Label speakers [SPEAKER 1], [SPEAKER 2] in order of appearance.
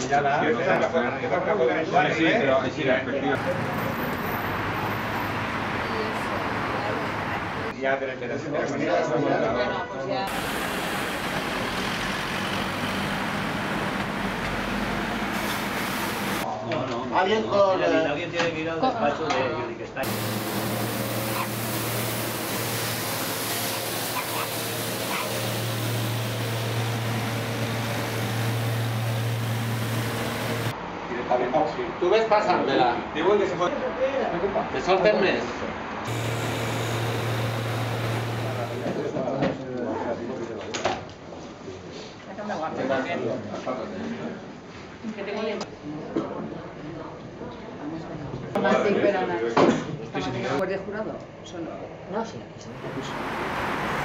[SPEAKER 1] Ya la sí, pero sí, la perspectiva. Ya, pero
[SPEAKER 2] no. Alguien tiene que ir al despacho de que está.
[SPEAKER 3] Tu ves passant-me-la.
[SPEAKER 1] Diuen que se pot...
[SPEAKER 3] Que solten més.
[SPEAKER 4] ¿Guardia jurado? Solo.
[SPEAKER 5] No, sí, aquí sí.